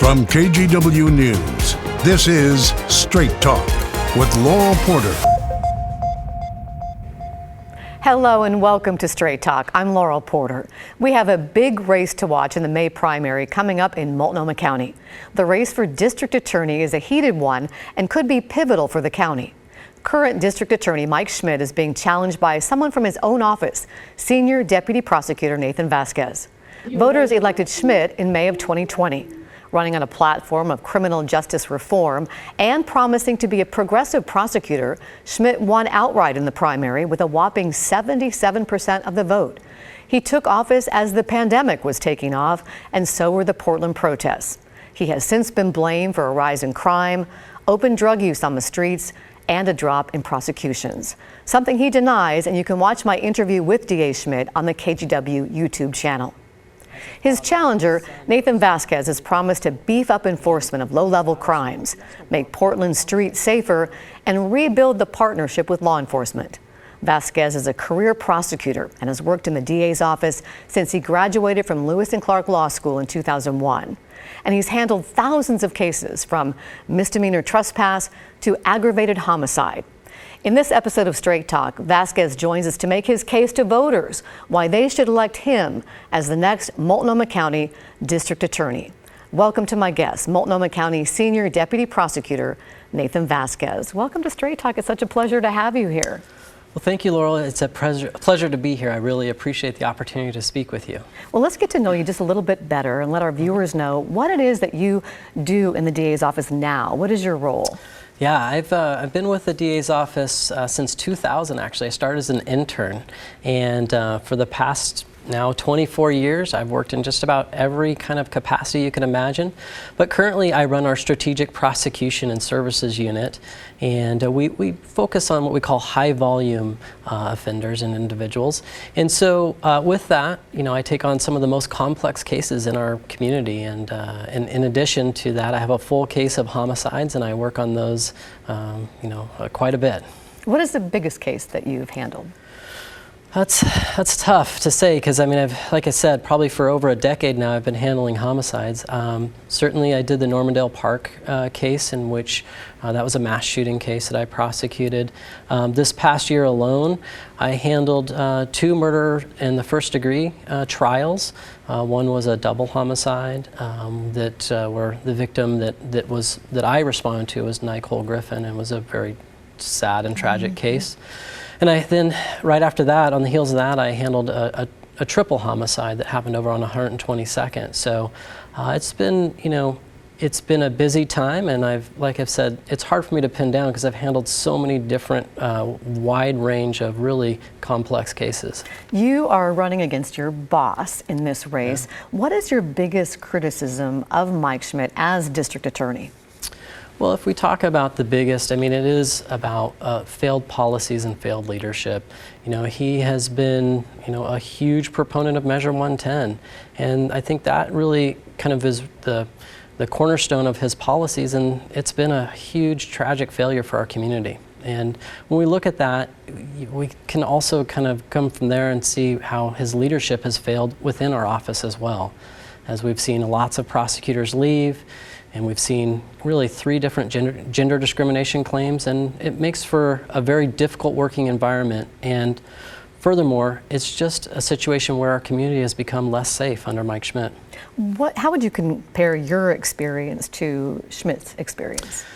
From KGW News, this is Straight Talk with Laurel Porter. Hello and welcome to Straight Talk. I'm Laurel Porter. We have a big race to watch in the May primary coming up in Multnomah County. The race for district attorney is a heated one and could be pivotal for the county. Current district attorney Mike Schmidt is being challenged by someone from his own office, senior deputy prosecutor Nathan Vasquez. Voters elected Schmidt in May of 2020. Running on a platform of criminal justice reform and promising to be a progressive prosecutor, Schmidt won outright in the primary with a whopping 77% of the vote. He took office as the pandemic was taking off, and so were the Portland protests. He has since been blamed for a rise in crime, open drug use on the streets, and a drop in prosecutions, something he denies, and you can watch my interview with DA Schmidt on the KGW YouTube channel. His challenger, Nathan Vasquez, has promised to beef up enforcement of low-level crimes, make Portland streets safer, and rebuild the partnership with law enforcement. Vasquez is a career prosecutor and has worked in the DA's office since he graduated from Lewis and Clark Law School in 2001. And he's handled thousands of cases, from misdemeanor trespass to aggravated homicide. In this episode of Straight Talk, Vasquez joins us to make his case to voters why they should elect him as the next Multnomah County District Attorney. Welcome to my guest, Multnomah County Senior Deputy Prosecutor Nathan Vasquez. Welcome to Straight Talk. It's such a pleasure to have you here. Well, thank you, Laurel. It's a pleasure to be here. I really appreciate the opportunity to speak with you. Well, let's get to know you just a little bit better and let our viewers know what it is that you do in the DA's office now. What is your role? Yeah, I've been with the DA's office since 2000, actually. I started as an intern, and for the past now 24 years, I've worked in just about every kind of capacity you can imagine. But currently, I run our Strategic Prosecution and Services Unit, and we focus on what we call high-volume offenders and individuals. And so with that, I take on some of the most complex cases in our community, and in addition to that, I have a full case of homicides, and I work on those, quite a bit. What is the biggest case that you've handled? That's tough to say, because like I said, probably for over a decade now I've been handling homicides. Certainly I did the Normandale Park case, in which that was a mass shooting case that I prosecuted. This past year alone, I handled 2 murder in the first degree trials. One was a double homicide where the victim that I responded to was Nicole Griffin, and was a very sad and tragic case. And I then, right after that, on the heels of that, I handled a triple homicide that happened over on 122nd. So it's been a busy time, and like I've said, it's hard for me to pin down because I've handled so many different, wide range of really complex cases. You are running against your boss in this race. Yeah. What is your biggest criticism of Mike Schmidt as district attorney? Well, if we talk about the biggest, it is about failed policies and failed leadership. He has been, a huge proponent of Measure 110, and I think that really kind of is the cornerstone of his policies, and it's been a huge, tragic failure for our community. And when we look at that, we can also kind of come from there and see how his leadership has failed within our office as well, as we've seen lots of prosecutors leave. And we've seen really 3 different gender discrimination claims, and it makes for a very difficult working environment. And furthermore, it's just a situation where our community has become less safe under Mike Schmidt. How would you compare your experience to Schmidt's experience?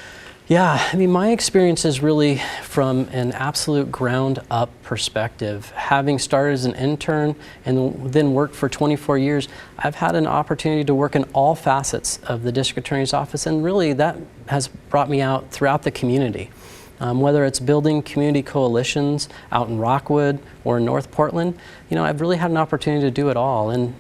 Yeah, my experience is really from an absolute ground-up perspective. Having started as an intern and then worked for 24 years, I've had an opportunity to work in all facets of the district attorney's office, and really that has brought me out throughout the community. Whether it's building community coalitions out in Rockwood or in North Portland, I've really had an opportunity to do it all. And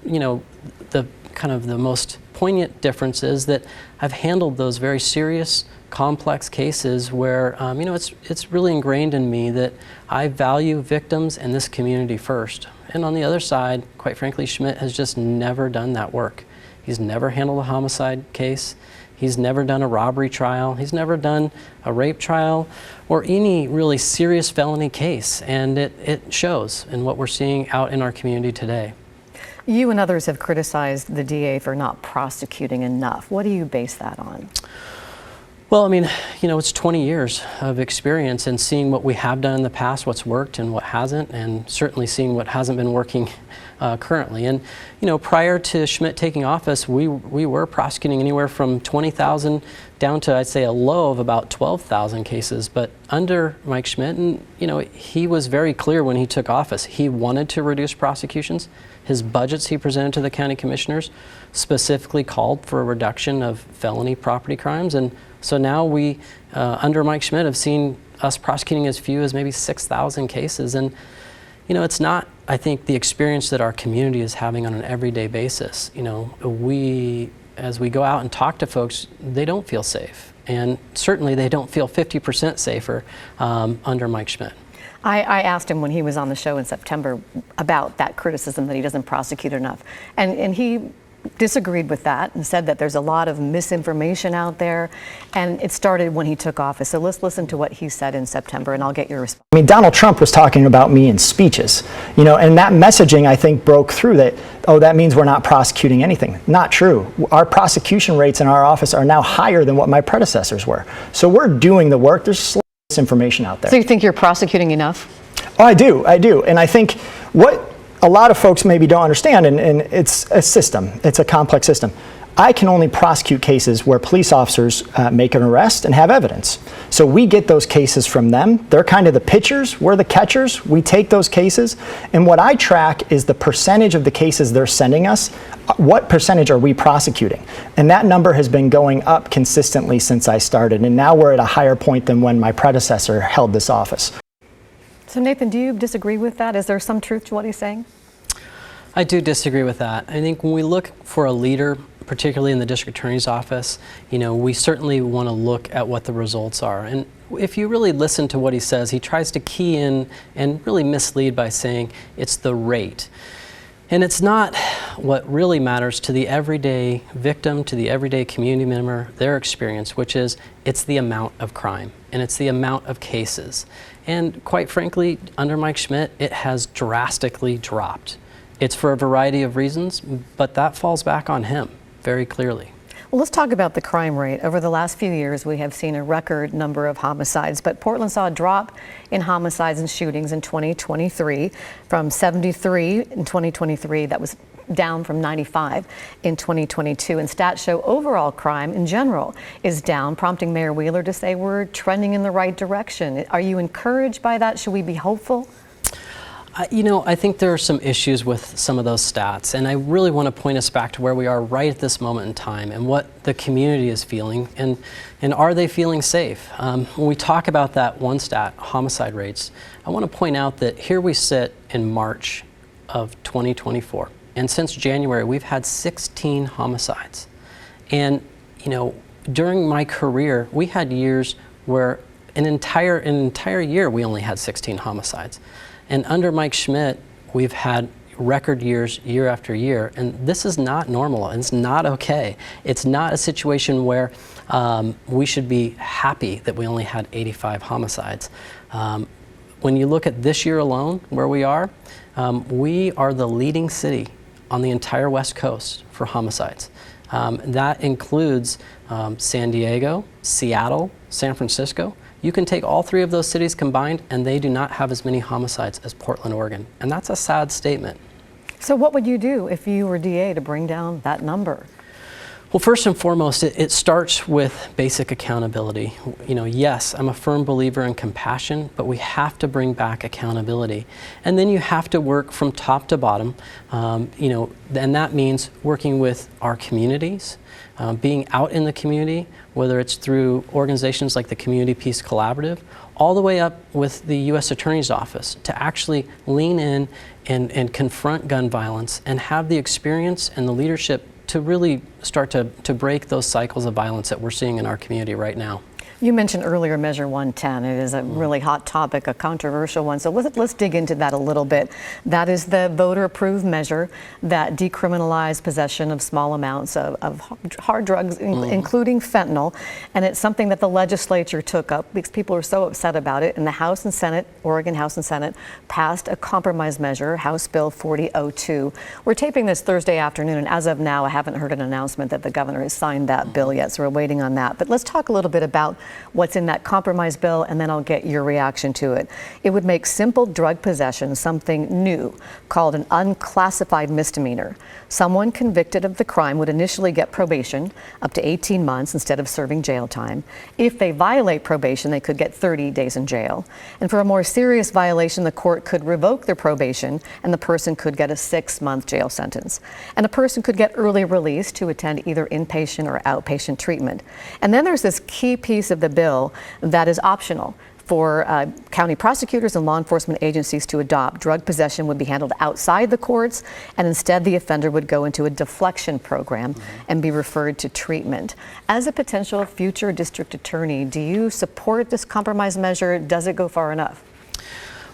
the most poignant difference is that I've handled those very serious, complex cases where it's really ingrained in me that I value victims and this community first. And on the other side, quite frankly, Schmidt has just never done that work. He's never handled a homicide case. He's never done a robbery trial. He's never done a rape trial or any really serious felony case. And it shows in what we're seeing out in our community today. You and others have criticized the DA for not prosecuting enough. What do you base that on? Well, I mean, it's 20 years of experience and seeing what we have done in the past, what's worked and what hasn't, and certainly seeing what hasn't been working currently. And, prior to Schmidt taking office, we were prosecuting anywhere from 20,000 down to, I'd say, a low of about 12,000 cases. But under Mike Schmidt, and, he was very clear when he took office. He wanted to reduce prosecutions. His budgets he presented to the county commissioners specifically called for a reduction of felony property crimes. And so now we, under Mike Schmidt, have seen us prosecuting as few as maybe 6,000 cases. And, it's not, I think, the experience that our community is having on an everyday basis. As we go out and talk to folks, they don't feel safe. And certainly they don't feel 50% safer under Mike Schmidt. I asked him when he was on the show in September about that criticism that he doesn't prosecute enough. And he disagreed with that and said that there's a lot of misinformation out there, and it started when he took office. So let's listen to what he said in September, and I'll get your response. I mean, Donald Trump was talking about me in speeches, and that messaging, I think, broke through that, that means we're not prosecuting anything. Not true. Our prosecution rates in our office are now higher than what my predecessors were. So we're doing the work. There's just misinformation out there. So you think you're prosecuting enough? Oh, I do. And I think what a lot of folks maybe don't understand, and it's a system, it's a complex system. I can only prosecute cases where police officers make an arrest and have evidence. So we get those cases from them. They're kind of the pitchers, we're the catchers. We take those cases, and what I track is the percentage of the cases they're sending us. What percentage are we prosecuting? And that number has been going up consistently since I started, and now we're at a higher point than when my predecessor held this office. So Nathan, do you disagree with that? Is there some truth to what he's saying? I do disagree with that. I think when we look for a leader, particularly in the district attorney's office, we certainly want to look at what the results are. And if you really listen to what he says, he tries to key in and really mislead by saying it's the rate. And it's not what really matters to the everyday victim, to the everyday community member, their experience, which is it's the amount of crime and it's the amount of cases. And quite frankly, under Mike Schmidt, it has drastically dropped. It's for a variety of reasons, but that falls back on him very clearly. Well, let's talk about the crime rate. Over the last few years, we have seen a record number of homicides, but Portland saw a drop in homicides and shootings in 2023 from 73 in 2023. That was down from 95 in 2022. And stats show overall crime in general is down, prompting Mayor Wheeler to say we're trending in the right direction. Are you encouraged by that? Should we be hopeful? I think there are some issues with some of those stats, and I really want to point us back to where we are right at this moment in time and what the community is feeling, and are they feeling safe? When we talk about that one stat, homicide rates, I want to point out that here we sit in March of 2024, and since January we've had 16 homicides. And during my career we had years where an entire year we only had 16 homicides. And under Mike Schmidt, we've had record years, year after year, and this is not normal, and it's not okay. It's not a situation where we should be happy that we only had 85 homicides. When you look at this year alone, where we are the leading city on the entire West Coast for homicides. That includes San Diego, Seattle, San Francisco. You can take all three of those cities combined, and they do not have as many homicides as Portland, Oregon. And that's a sad statement. So what would you do if you were DA to bring down that number? Well, first and foremost, it starts with basic accountability. Yes, I'm a firm believer in compassion, but we have to bring back accountability. And then you have to work from top to bottom, and that means working with our communities, being out in the community, whether it's through organizations like the Community Peace Collaborative, all the way up with the U.S. Attorney's Office to actually lean in and confront gun violence and have the experience and the leadership to really start to break those cycles of violence that we're seeing in our community right now. You mentioned earlier Measure 110. It is a really hot topic, a controversial one. So let's dig into that a little bit. That is the voter-approved measure that decriminalized possession of small amounts of hard drugs, including fentanyl. And it's something that the legislature took up because people are so upset about it. And the House and Senate, Oregon House and Senate, passed a compromise measure, House Bill 4002. We're taping this Thursday afternoon, and as of now, I haven't heard an announcement that the governor has signed that bill yet, so we're waiting on that. But let's talk a little bit about what's in that compromise bill, and then I'll get your reaction to it. It would make simple drug possession something new, called an unclassified misdemeanor. Someone convicted of the crime would initially get probation, up to 18 months instead of serving jail time. If they violate probation, they could get 30 days in jail. And for a more serious violation, the court could revoke their probation, and the person could get a 6-month jail sentence. And a person could get early release to attend either inpatient or outpatient treatment. And then there's this key piece of the bill that is optional for county prosecutors and law enforcement agencies to adopt. Drug possession would be handled outside the courts, and instead the offender would go into a deflection program and be referred to treatment. As a potential future district attorney, do you support this compromise measure? Does it go far enough?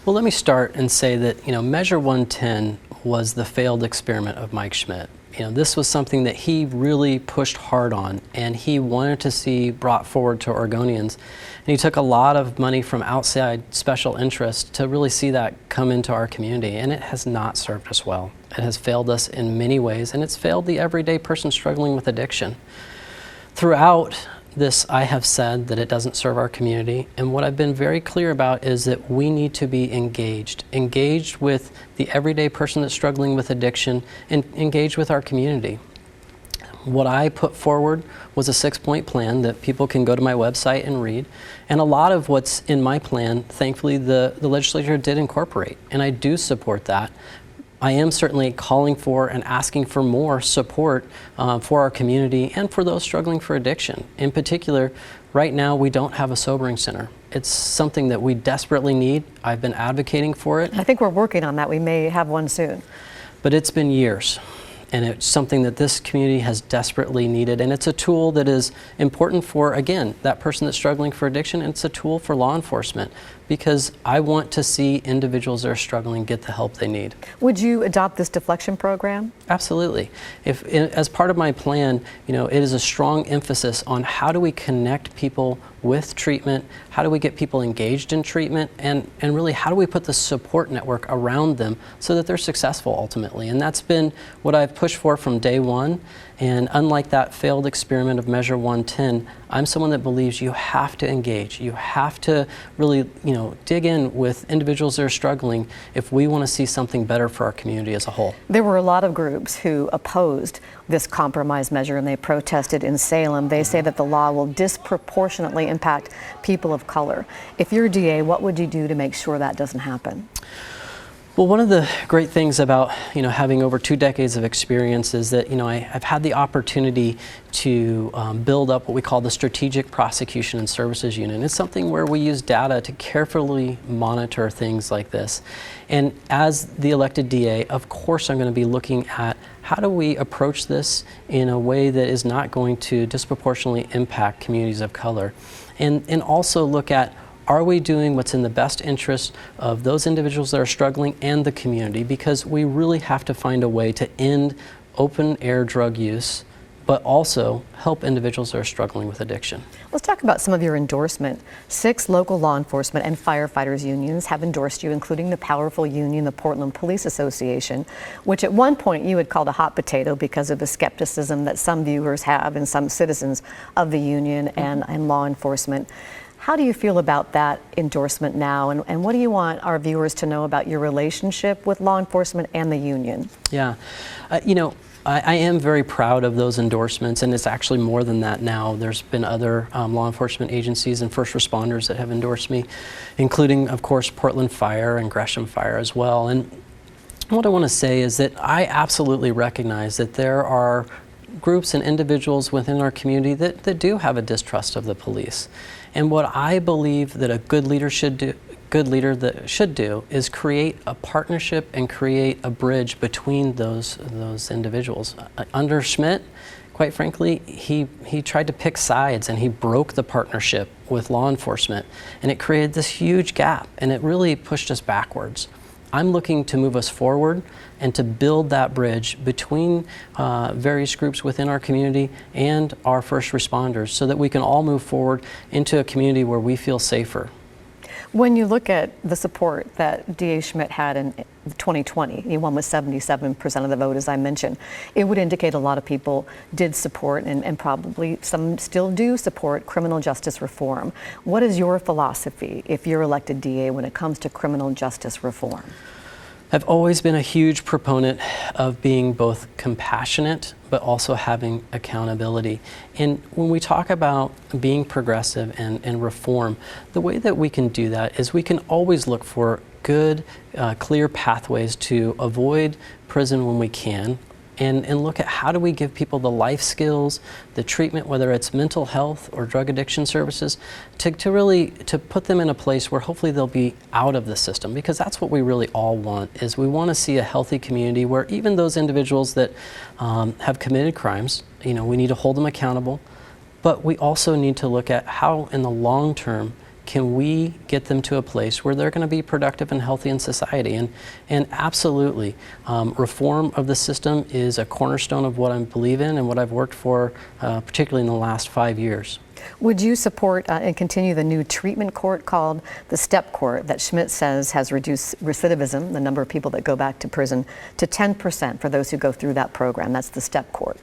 Well, let me start and say that, Measure 110 was the failed experiment of Mike Schmidt. This was something that he really pushed hard on, and he wanted to see brought forward to Oregonians. And he took a lot of money from outside special interests to really see that come into our community, and it has not served us well. It has failed us in many ways, and it's failed the everyday person struggling with addiction. Throughout this, I have said that it doesn't serve our community, and what I've been very clear about is that we need to be engaged with the everyday person that's struggling with addiction, and engaged with our community. What I put forward was a 6-point plan that people can go to my website and read, and a lot of what's in my plan, thankfully, the legislature did incorporate, and I do support that. I am certainly calling for and asking for more support for our community and for those struggling for addiction. In particular, right now we don't have a sobering center. It's something that we desperately need. I've been advocating for it. I think we're working on that. We may have one soon. But it's been years, and it's something that this community has desperately needed, and it's a tool that is important for, again, that person that's struggling for addiction, and it's a tool for law enforcement, because I want to see individuals that are struggling get the help they need. Would you adopt this deflection program? Absolutely. As part of my plan, it is a strong emphasis on how do we connect people with treatment, how do we get people engaged in treatment, and really how do we put the support network around them so that they're successful ultimately. And that's been what I've pushed for from day one. And unlike that failed experiment of Measure 110, I'm someone that believes you have to engage. You have to really, dig in with individuals that are struggling if we want to see something better for our community as a whole. There were a lot of groups who opposed this compromise measure, and they protested in Salem. They say that the law will disproportionately impact people of color. If you're DA, what would you do to make sure that doesn't happen? Well, one of the great things about having over 2 decades of experience is that I've had the opportunity to build up what we call the Strategic Prosecution and Services Unit. It's something where we use data to carefully monitor things like this. And as the elected DA, of course I'm going to be looking at how do we approach this in a way that is not going to disproportionately impact communities of color, and also look at, are we doing what's in the best interest of those individuals that are struggling and the community? Because we really have to find a way to end open air drug use, but also help individuals that are struggling with addiction. Let's talk about some of your endorsement. 6 local law enforcement and firefighters unions have endorsed you, including the powerful union, the Portland Police Association, which at one point you had called a hot potato because of the skepticism that some viewers have and some citizens of the union and law enforcement. How do you feel about that endorsement now, and what do you want our viewers to know about your relationship with law enforcement and the union? Yeah, I am very proud of those endorsements, and it's actually more than that now. There's been other law enforcement agencies and first responders that have endorsed me, including, of course, Portland Fire and Gresham Fire as well. And what I want to say is that I absolutely recognize that there are groups and individuals within our community that do have a distrust of the police. And what I believe that a good leader should do is create a partnership and create a bridge between those individuals. Under Schmidt, quite frankly, he tried to pick sides, and he broke the partnership with law enforcement, and it created this huge gap, and it really pushed us backwards. I'm looking to move us forward and to build that bridge between various groups within our community and our first responders so that we can all move forward into a community where we feel safer. When you look at the support that DA Schmidt had in 2020, he won with 77% of the vote, as I mentioned, it would indicate a lot of people did support and probably some still do support criminal justice reform. What is your philosophy if you're elected DA when it comes to criminal justice reform? I've always been a huge proponent of being both compassionate but also having accountability. And when we talk about being progressive and reform, the way that we can do that is we can always look for good, clear pathways to avoid prison when we can, and look at how do we give people the life skills, the treatment, whether it's mental health or drug addiction services, to really put them in a place where hopefully they'll be out of the system, because that's what we really all want. Is we want to see a healthy community where even those individuals that have committed crimes, we need to hold them accountable, but we also need to look at how in the long term can we get them to a place where they're going to be productive and healthy in society? And absolutely, reform of the system is a cornerstone of what I believe in and what I've worked for, particularly in the last 5 years. Would you support and continue the new treatment court called the STEP court that Schmidt says has reduced recidivism, the number of people that go back to prison, to 10% for those who go through that program? That's the STEP court.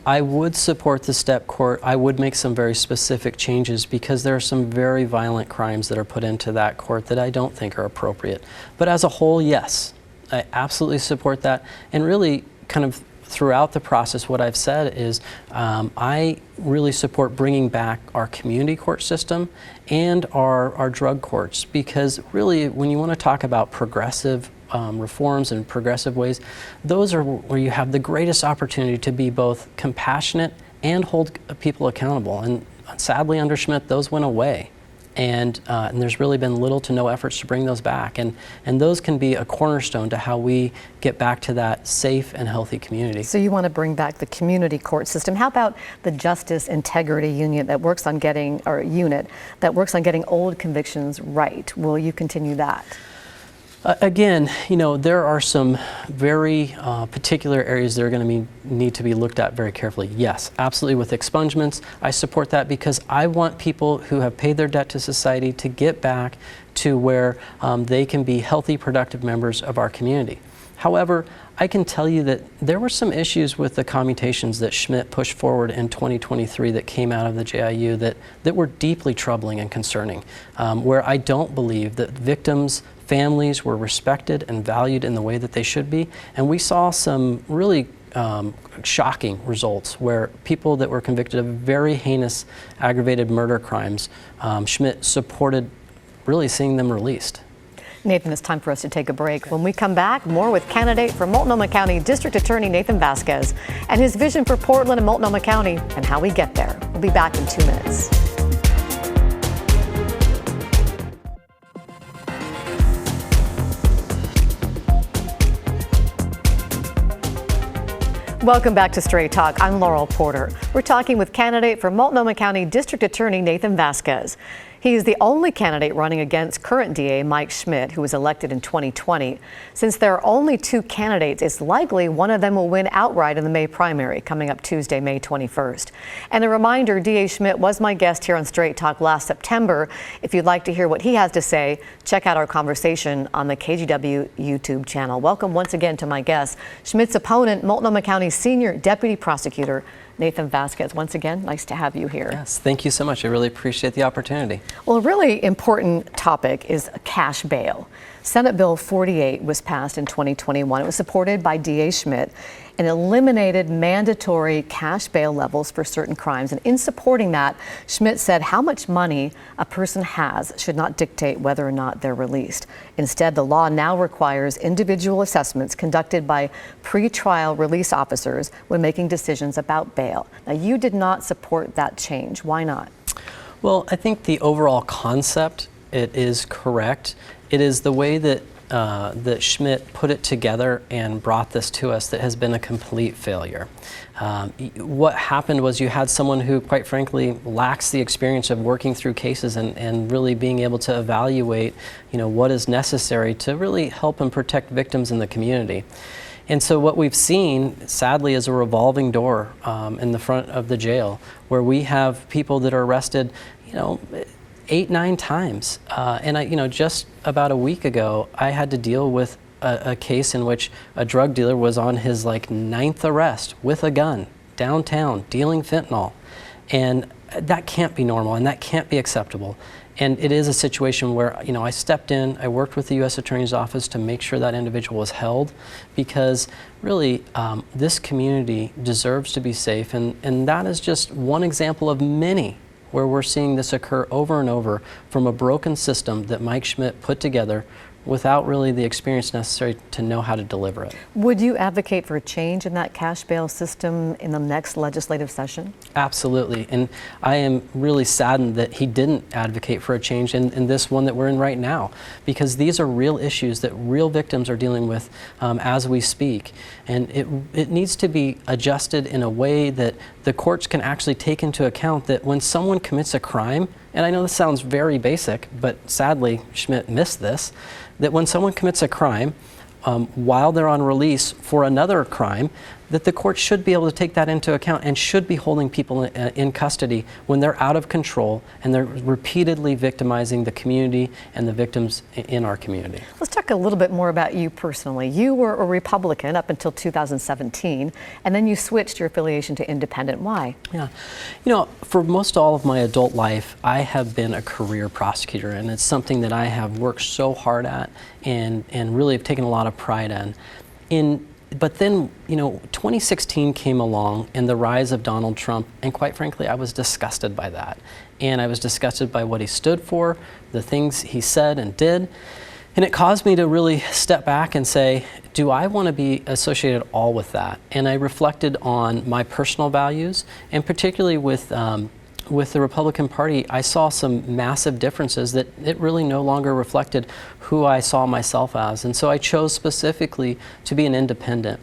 I would support the STEP court. I would make some very specific changes because there are some very violent crimes that are put into that court that I don't think are appropriate. But as a whole, yes, I absolutely support that. And really, kind of throughout the process, what I've said is I really support bringing back our community court system and our drug courts, because really, when you want to talk about progressive reforms and progressive ways, those are where you have the greatest opportunity to be both compassionate and hold people accountable. And sadly, under Schmidt, those went away. And there's really been little to no efforts to bring those back. And those can be a cornerstone to how we get back to that safe and healthy community. So you want to bring back the community court system. How about the Justice Integrity Unit that works on getting old convictions right? Will you continue that? Again, there are some very particular areas that are going to need to be looked at very carefully. Yes, absolutely, with expungements, I support that because I want people who have paid their debt to society to get back to where they can be healthy, productive members of our community. However, I can tell you that there were some issues with the commutations that Schmidt pushed forward in 2023 that came out of the JIU that were deeply troubling and concerning, where I don't believe that victims' families were respected and valued in the way that they should be. And we saw some really shocking results where people that were convicted of very heinous aggravated murder crimes, Schmidt supported really seeing them released. Nathan, it's time for us to take a break. When we come back, more with candidate for Multnomah County District Attorney Nathan Vasquez and his vision for Portland and Multnomah County and how we get there. We'll be back in 2 minutes. Welcome back to Straight Talk. I'm Laurel Porter. We're talking with candidate for Multnomah County District Attorney Nathan Vasquez. He is the only candidate running against current DA Mike Schmidt, who was elected in 2020. Since there are only 2 candidates, it's likely one of them will win outright in the May primary coming up Tuesday, May 21st. And a reminder, DA Schmidt was my guest here on Straight Talk last September. If you'd like to hear what he has to say, check out our conversation on the KGW YouTube channel. Welcome once again to my guest, Schmidt's opponent, Multnomah County Senior Deputy Prosecutor Nathan Vasquez. Once again, nice to have you here. Yes, thank you so much. I really appreciate the opportunity. Well, a really important topic is cash bail. Senate Bill 48 was passed in 2021. It was supported by DA Schmidt and eliminated mandatory cash bail levels for certain crimes. And in supporting that, Schmidt said how much money a person has should not dictate whether or not they're released. Instead, the law now requires individual assessments conducted by pretrial release officers when making decisions about bail. Now, you did not support that change. Why not? Well, I think the overall concept, it is correct. It is the way that that Schmidt put it together and brought this to us that has been a complete failure. What happened was you had someone who, quite frankly, lacks the experience of working through cases and really being able to evaluate, what is necessary to really help and protect victims in the community. And so what we've seen, sadly, is a revolving door in the front of the jail, where we have people that are arrested, 8, 9 times. And just about a week ago, I had to deal with a case in which a drug dealer was on his 9th arrest with a gun downtown dealing fentanyl. And that can't be normal, and that can't be acceptable. And it is a situation where, I stepped in, I worked with the U.S. Attorney's Office to make sure that individual was held, because really this community deserves to be safe. And that is just one example of many where we're seeing this occur over and over from a broken system that Mike Schmidt put together without really the experience necessary to know how to deliver it. Would you advocate for a change in that cash bail system in the next legislative session? Absolutely, and I am really saddened that he didn't advocate for a change in this one that we're in right now, because these are real issues that real victims are dealing with as we speak, and it needs to be adjusted in a way that the courts can actually take into account that when someone commits a crime, and I know this sounds very basic, but sadly Schmidt missed this, that when someone commits a crime while they're on release for another crime, that the court should be able to take that into account and should be holding people in custody when they're out of control and they're repeatedly victimizing the community and the victims in our community. Let's talk a little bit more about you personally. You were a Republican up until 2017, and then you switched your affiliation to independent. Why? Yeah, for most all of my adult life, I have been a career prosecutor, and it's something that I have worked so hard at and really have taken a lot of pride in. But then, 2016 came along and the rise of Donald Trump, and quite frankly, I was disgusted by that. And I was disgusted by what he stood for, the things he said and did. And it caused me to really step back and say, do I want to be associated at all with that? And I reflected on my personal values, and particularly with the Republican Party, I saw some massive differences that it really no longer reflected who I saw myself as. And so I chose specifically to be an independent.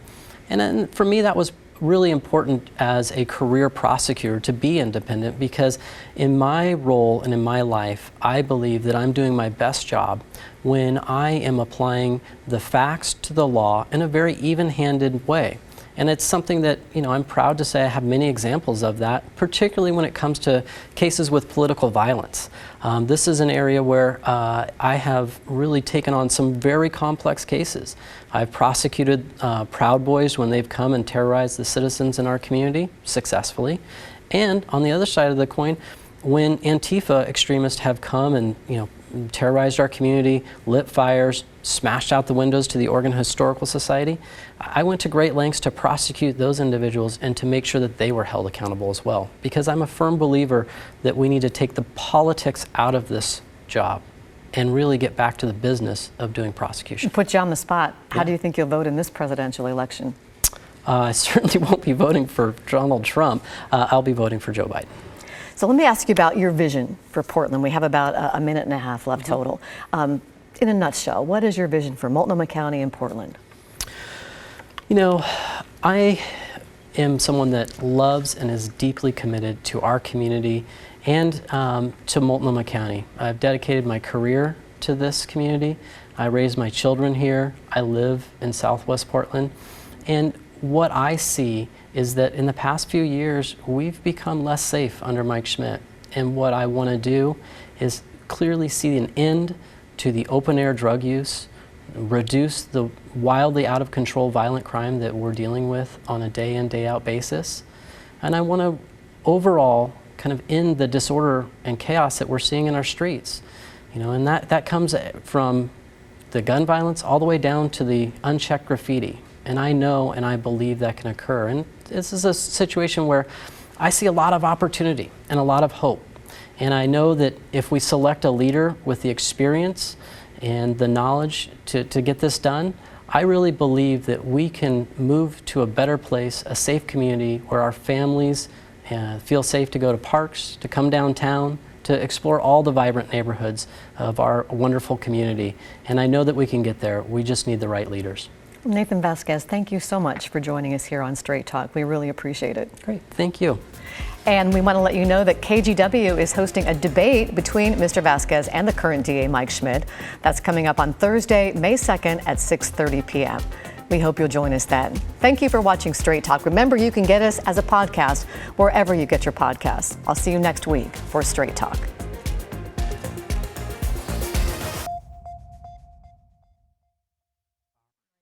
And then for me, that was really important as a career prosecutor to be independent, because in my role and in my life, I believe that I'm doing my best job when I am applying the facts to the law in a very even-handed way. And it's something that, I'm proud to say I have many examples of that, particularly when it comes to cases with political violence. This is an area where I have really taken on some very complex cases. I've prosecuted Proud Boys when they've come and terrorized the citizens in our community successfully. And on the other side of the coin, when Antifa extremists have come and, terrorized our community, lit fires, smashed out the windows to the Oregon Historical Society, I went to great lengths to prosecute those individuals and to make sure that they were held accountable as well. Because I'm a firm believer that we need to take the politics out of this job and really get back to the business of doing prosecution. Put you on the spot. How do you think you'll vote in this presidential election? I certainly won't be voting for Donald Trump. I'll be voting for Joe Biden. So let me ask you about your vision for Portland. We have about a minute and a half left total. In a nutshell, what is your vision for Multnomah County and Portland? I am someone that loves and is deeply committed to our community and to Multnomah County. I've dedicated my career to this community. I raised my children here. I live in Southwest Portland. And what I see is that in the past few years, we've become less safe under Mike Schmidt. And what I want to do is clearly see an end to the open-air drug use, reduce the wildly out-of-control violent crime that we're dealing with on a day-in, day-out basis. And I want to overall kind of end the disorder and chaos that we're seeing in our streets. And that comes from the gun violence all the way down to the unchecked graffiti. And I know and I believe that can occur. And this is a situation where I see a lot of opportunity and a lot of hope. And I know that if we select a leader with the experience and the knowledge to get this done, I really believe that we can move to a better place, a safe community where our families feel safe to go to parks, to come downtown, to explore all the vibrant neighborhoods of our wonderful community. And I know that we can get there. We just need the right leaders. Nathan Vasquez, thank you so much for joining us here on Straight Talk. We really appreciate it. Great, thank you. And we want to let you know that KGW is hosting a debate between Mr. Vasquez and the current DA, Mike Schmidt. That's coming up on Thursday, May 2nd at 6:30 p.m. We hope you'll join us then. Thank you for watching Straight Talk. Remember, you can get us as a podcast wherever you get your podcasts. I'll see you next week for Straight Talk.